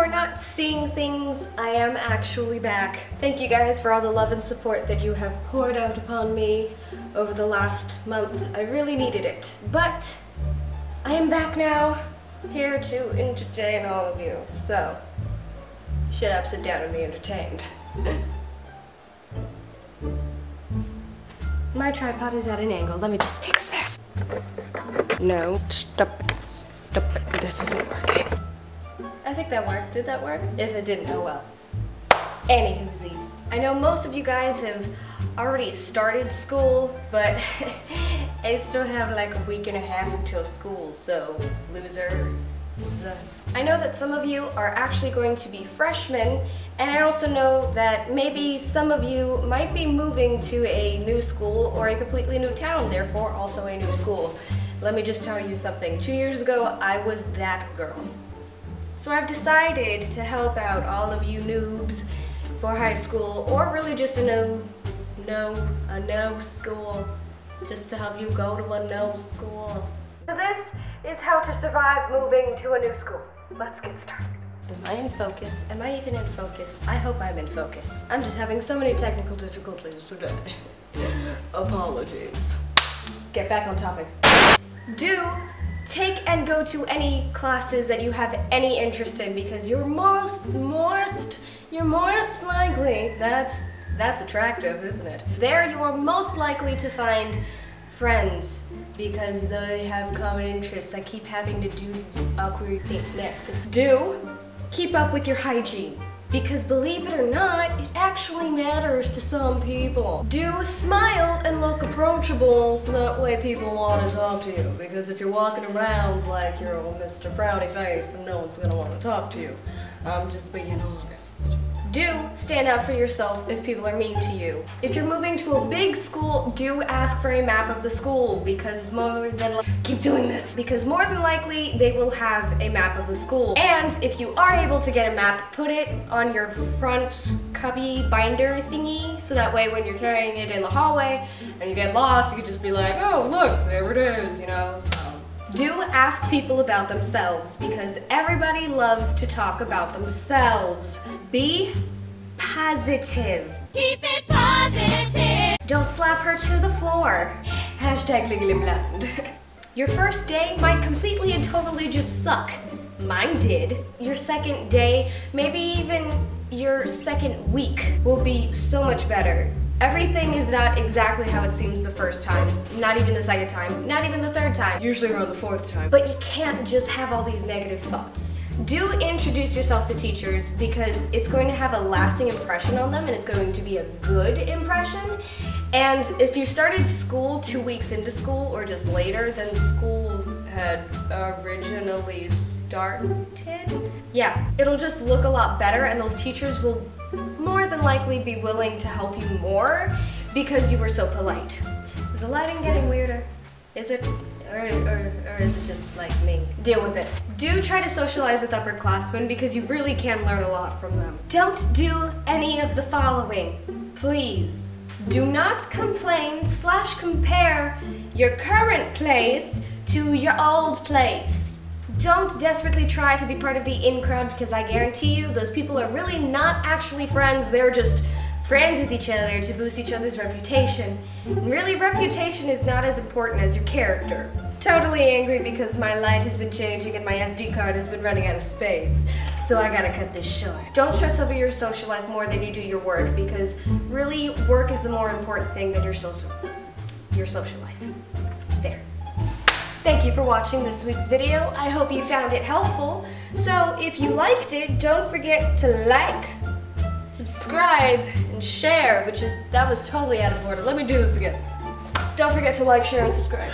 we're not seeing things, I am actually back. Thank you guys for all the love and support that you have poured out upon me over the last month. I really needed it. But I am back now, here to entertain all of you. So, shut up, sit down, and be entertained. My tripod is at an angle. Let me just fix this. No, stop it. Stop it. This isn't working. I think that worked. Did that work? If it didn't, oh well. Anywhoosies. I know most of you guys have already started school, but I still have like a week and a half until school, so losers. I know that some of you are actually going to be freshmen, and I also know that maybe some of you might be moving to a new school or a completely new town, therefore also a new school. Let me just tell you something. 2 years ago, I was that girl. So I've decided to help out all of you noobs for high school, or really just a no school, just to help you go to a no school. So this is how to survive moving to a new school. Let's get started. Am I in focus? Am I even in focus? I hope I'm in focus. I'm just having so many technical difficulties today. Apologies. Get back on topic. Do take and go to any classes that you have any interest in, because you're most likely, that's attractive, isn't it? There you are most likely to find friends, because they have common interests. I keep having to do awkward things next. Do keep up with your hygiene, because believe it or not, it actually matters to some people. Do smile and look approachable, so that way people want to talk to you, because if you're walking around like you're a Mr. Frowny Face, then no one's gonna want to talk to you. I'm just being honest. Do stand up for yourself if people are mean to you. If you're moving to a big school, do ask for a map of the school, because keep doing this, because more than likely they will have a map of the school. And if you are able to get a map, put it on your front cubby binder thingy, so that way when you're carrying it in the hallway and you get lost, you can just be like, oh look, there it is, you know. So. Do ask people about themselves, because everybody loves to talk about themselves. Be positive. Keep it positive. Don't slap her to the floor. Hashtag legally blonde. Your first day might completely and totally just suck. Mine did. Your second day, maybe even your second week, will be so much better. Everything is not exactly how it seems the first time, not even the second time, not even the third time, usually around the fourth time. But you can't just have all these negative thoughts. Do introduce yourself to teachers, because it's going to have a lasting impression on them, and it's going to be a good impression. And if you started school 2 weeks into school, or just later than school had originally started, yeah, it'll just look a lot better, and those teachers will more than likely be willing to help you more because you were so polite. Is the lighting getting weirder? Is it? Or is it just like me? Deal with it. Do try to socialize with upperclassmen, because you really can learn a lot from them. Don't do any of the following, please. Do not complain/compare your current place to your old place. Don't desperately try to be part of the in crowd, because I guarantee you those people are really not actually friends. They're just friends with each other to boost each other's reputation. And really, reputation is not as important as your character. Totally angry because my light has been changing and my SD card has been running out of space. So I gotta cut this short. Don't stress over your social life more than you do your work, because really work is the more important thing than your social life. There. Thank you for watching this week's video. I hope you found it helpful. So if you liked it, don't forget to like, subscribe, and share, that was totally out of order. Let me do this again. Don't forget to like, share, and subscribe.